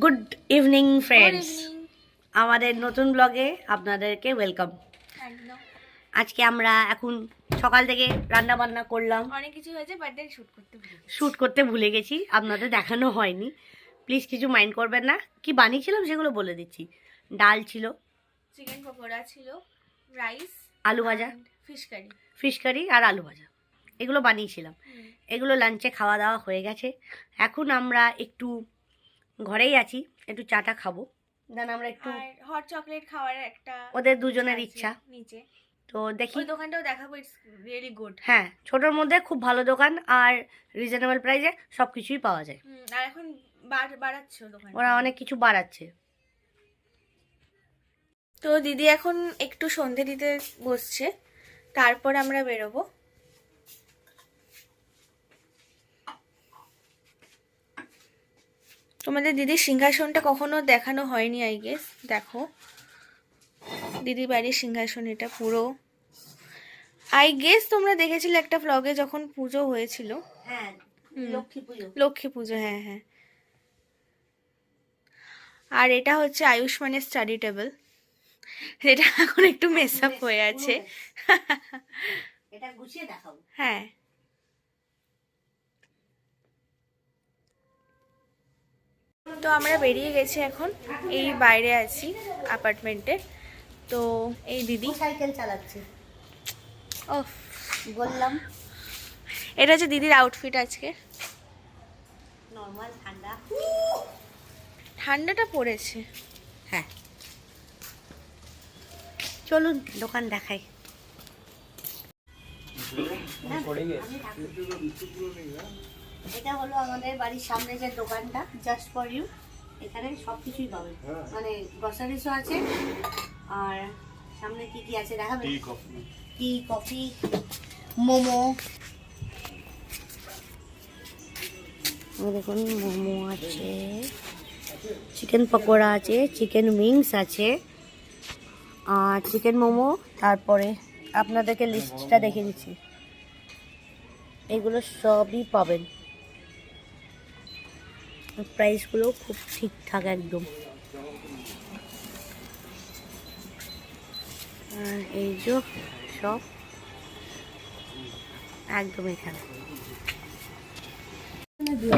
Good evening friends, আমাদের নতুন ব্লগে আপনাদেরকে ওয়েলকাম। আজকে আমরা এখন সকাল থেকে রান্না বান্না করলাম, অনেক কিছু হয়েছে, বাট শ্যুট করতে ভুলে গেছি, আপনাদের দেখানো হয়নি, প্লিজ কিছু মাইন্ড করবেন না। কি বানিয়েছিলাম সেগুলো বলে দিচ্ছি। ডাল ছিল, চিকেন পকোড়া ছিল, রাইস, আলু ভাজা, ফিশ কারি আর আলু ভাজা, এগুলো বানিয়েছিলাম। এগুলো লাঞ্চে খাওয়া দাওয়া হয়ে গেছে। এখন আমরা একটু ঘরেই আছি, একটু চাটা খাবো, দেন আমরা একটু হট চকলেট খাওয়ার একটা ওদের দুজনের ইচ্ছা নিচে। তো দেখি, ওই দোকানটাও দেখাবো, ইটস রিয়েলি গুড। হ্যাঁ, ছোটোর মধ্যে খুব ভালো দোকান আর রিজনেবল প্রাইসে সব কিছুই পাওয়া যায়। আর এখন বাড়াচ্ছে দোকান, ওরা অনেক কিছু বাড়াচ্ছে। তো দিদি এখন একটু সন্ধে দিতে বসছে, তারপর আমরা বেরোবো। তোমাদের দিদির সিংহাসনটা কখনো দেখানো হয়নি, আই গেস। দেখো দিদির বাড়ির সিংহাসন, এটা পুরো আই গেস তোমরা দেখেছিলে একটা ভ্লগে যখন পুজো হয়েছিল। হ্যাঁ, লক্ষ্মী পুজো, হ্যাঁ হ্যাঁ। আর এটা হচ্ছে আয়ুষ্মানের স্টাডি টেবিল, যেটা এখন একটু মেস আপ হয়ে আছে। এটা গুছিয়ে দেখাবো। হ্যাঁ, তো আমরা বেরিয়ে গেছি, এখন এই বাইরে আছি অ্যাপার্টমেন্টে। তো এই দিদি সাইকেল চালাচ্ছে, ও বললাম এটা হচ্ছে দিদির আউটফিট আজকে। নর্মাল ঠান্ডা, ঠান্ডাটা পড়েছে। হ্যাঁ, চলুন দোকান দেখাই। এটা হলো আমাদের বাড়ির সামনে যে দোকানটা, জাস্ট ফর ইউ। এখানে সব কিছুই পাবেন, মানে গ্রসারিসও আছে। আর সামনে কি কি আছে দেখাবে? টি, কফি, মোমো, দেখুন মোমো আছে, চিকেন পকোড়া আছে, চিকেন উইংস আছে, আর চিকেন মোমো। তারপরে আপনাদেরকে লিস্টটা দেখে দিচ্ছি, এগুলো সবই পাবেন। প্রাইসগুলো খুব ঠিকঠাক একদম। আর এই যে সব একদম এখানে।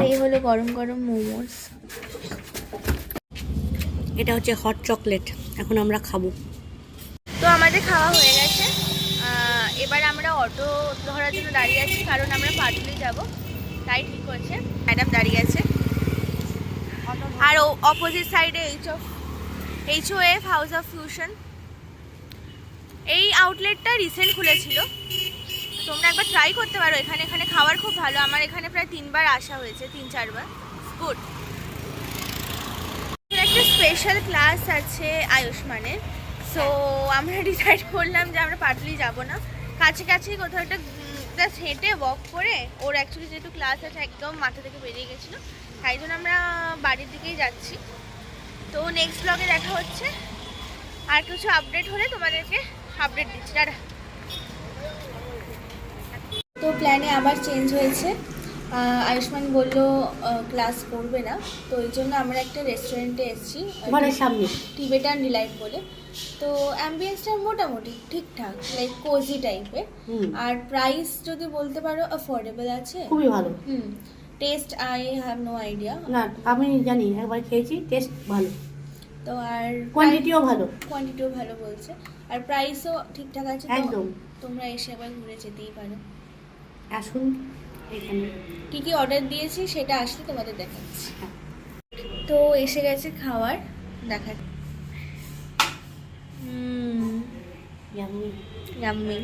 এই হলো গরম গরম মোমোস। এটা হচ্ছে হট চকলেট, এখন আমরা খাবো। তো আমাদের খাওয়া হয়ে গেছে, এবার আমরা অটো ধরার জন্য দাঁড়িয়ে আছি, কারণ আমরা পাটুলি যাব, তাই ঠিক করেছে। ম্যাডাম দাঁড়িয়ে আছে, আর অপোজিট সাইডে HOF হাউস অফ ফিউশন। এই আউটলেটটা রিসেন্ট খুলেছিল, তোমরা একবার ট্রাই করতে পারো। এখানে খাবার খুব ভালো, আমার এখানে প্রায় 3বার আসা হয়েছে, 3-4বার। গুড। একটা স্পেশাল ক্লাস আছে আয়ুষ্মানের, সো আমরা ডিসাইড করলাম যে আমরা পাটুলি যাব না, কাছাকাছি কোথাও একটা জাস্ট হেঁটে ওয়াক করে। ওর অ্যাকচুয়ালি যেহেতু ক্লাস আছে একদম মাথা থেকে বেরিয়ে গেছিলো, তাই জন্য আমরা বাড়ির দিকেই যাচ্ছি। তো নেক্সট ব্লগে দেখা হচ্ছে, আর কিছু আপডেট হলে তোমাদেরকে আপডেট দিচ্ছি। দাঁড়া, তো প্ল্যানে আবার চেঞ্জ হয়েছে। আয়ুষ্মান বললো ক্লাস করবে না, তো এই জন্য আমরা একটা রেস্টুরেন্টে এসেছি, ঘরের সামনে, টিবেটান ডিলাইট বলে। তো অ্যাম্বিয়েন্সটা মোটামুটি ঠিকঠাক, লাইক কোজি টাইপের। আর প্রাইস যদি বলতে পারো অ্যাফোর্ডেবল আছে, খুবই ভালো। Taste I have no idea, না আমি জানি, একবার খেয়েছি, টেস্ট ভালো। তো আর কোয়ান্টিটিও ভালো বলছে, আর প্রাইসও ঠিকঠাক আছে একদম। তোমরা এসে একবার ঘুরে যেতেই পারো। আসুন এখানে। কি কি অর্ডার দিয়েছি সেটা আসলে তোমাদের দেখাচ্ছি। তো এসে গেছে খাবার, দেখা। ইয়াম্মি।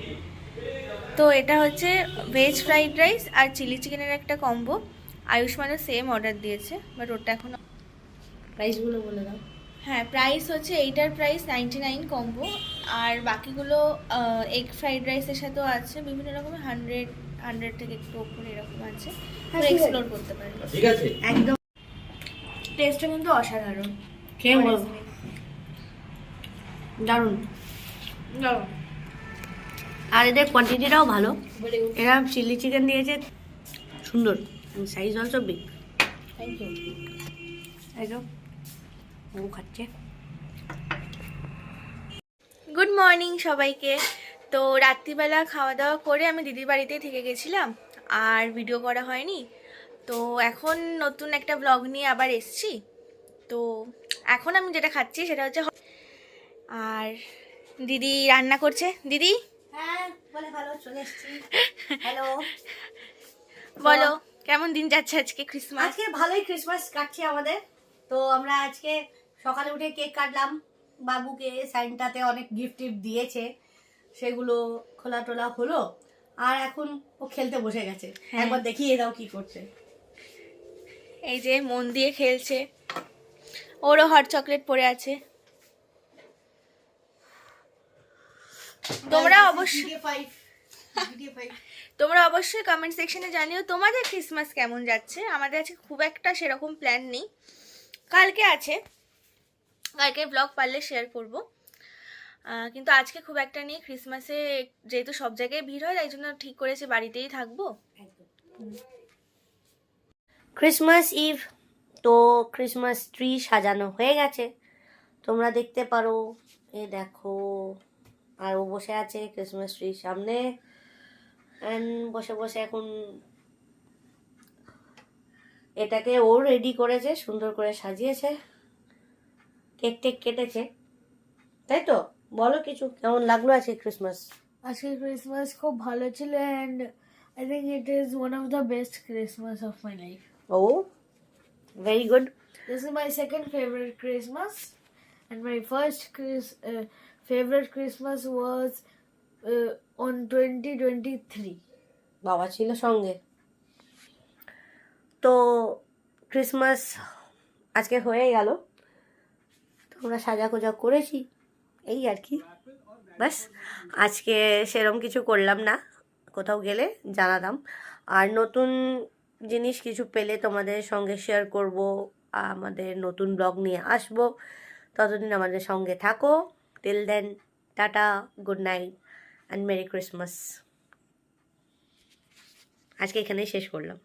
তো এটা হচ্ছে ভেজ ফ্রাইড রাইস আর চিলি চিকেনের একটা কম্বো। আয়ুষ্মানও সেম অর্ডার দিয়েছে, বাট ওটা এখন প্রাইসগুলো বলে দাও। হ্যাঁ, প্রাইস হচ্ছে এইটার প্রাইস 99 কম্বো, আর বাকিগুলো এগ ফ্রাইড রাইসের সাথেও আছে, বিভিন্ন রকমের 100 থেকে একটু উপরে এরকম আছে, এক্সপ্লোর করতে পারি। ঠিক আছে, একদম। টেস্টটা কিন্তু অসাধারণ, খেয়ে বলো, দারুণ। আর এদের কোয়ান্টিটিটাও ভালো, এরা চিলি চিকেন দিয়েছে সুন্দর, size also big. Thank you. একদম। ও খাচ্ছে। গুড মর্নিং সবাইকে। তো রাত্রিবেলা খাওয়া দাওয়া করে আমি দিদির বাড়িতেই থেকে গেছিলাম, আর ভিডিও করা হয়নি। তো এখন নতুন একটা ব্লগ নিয়ে আবার এসছি। তো এখন আমি যেটা খাচ্ছি সেটা হচ্ছে, আর দিদি রান্না করছে। দিদি হ্যাঁ বলে ভালো, চলে এসেছি। হ্যালো, বলো কেমন দিন যাচ্ছে আজকে ক্রিসমাস? আজকে ভালোই ক্রিসমাস কাটছে আমাদের। তো আমরা আজকে সকালে উঠে কেক কাটলাম, বাবুকে সাইনটাতে অনেক গিফট টিফট দিয়েছে, সেগুলো খোলা টোলা হলো, আর এখন ও খেলতে বসে গেছে। একবার দেখিয়ে দাও কি করছে। এই যে মন দিয়ে খেলছে, ওরও হট চকলেট পড়ে আছে। তোমরা অবশ্যই কমেন্ট সেকশনে জানিও তোমাদের ক্রিসমাস কেমন যাচ্ছে। আমাদের আজকে খুব একটা সেরকম প্ল্যান নেই, কালকে আছে, কালকে ব্লগ পারলে শেয়ার করব, কিন্তু আজকে খুব একটা নেই। ক্রিসমাসে যেহেতু সব জায়গায় ভিড় হয়, তাই জন্য ঠিক করেছি বাড়িতেই থাকবো। ক্রিসমাস ইভ, তো ক্রিসমাস ট্রি সাজানো হয়ে গেছে, তোমরা দেখতে পারো। এ দেখো, আর ও বসে আছে ক্রিসমাস ট্রির সামনে, বসে বসে এখন এটাকে ও রেডি করেছে, সুন্দর করে সাজিয়েছে, কেক টেক কেটেছে, তাই তো? বলো কিছু, কেমন লাগলো আজকে ক্রিসমাস? আজকে ক্রিসমাস খুব ভালো ছিল, and I think it is one of the best Christmas of my life. Oh very good. This is my second favorite Christmas, and my first favorite Christmas was on 2023. বাবা ছিল সঙ্গে। তো Christmas আজকে হয়ে গেল, তোমরা সাজা গোজা করেছি, এই আর কি, বাস। আজকে সেরকম কিছু করলাম না, কোথাও গেলে জানাতাম, আর নতুন জিনিস কিছু পেলে তোমাদের সঙ্গে শেয়ার করব, আমাদের নতুন ব্লগ নিয়ে আসব। ততদিন আমাদের সঙ্গে থাকো। Till then, tata, good night and merry Christmas. আজকে এখানেই শেষ করলাম।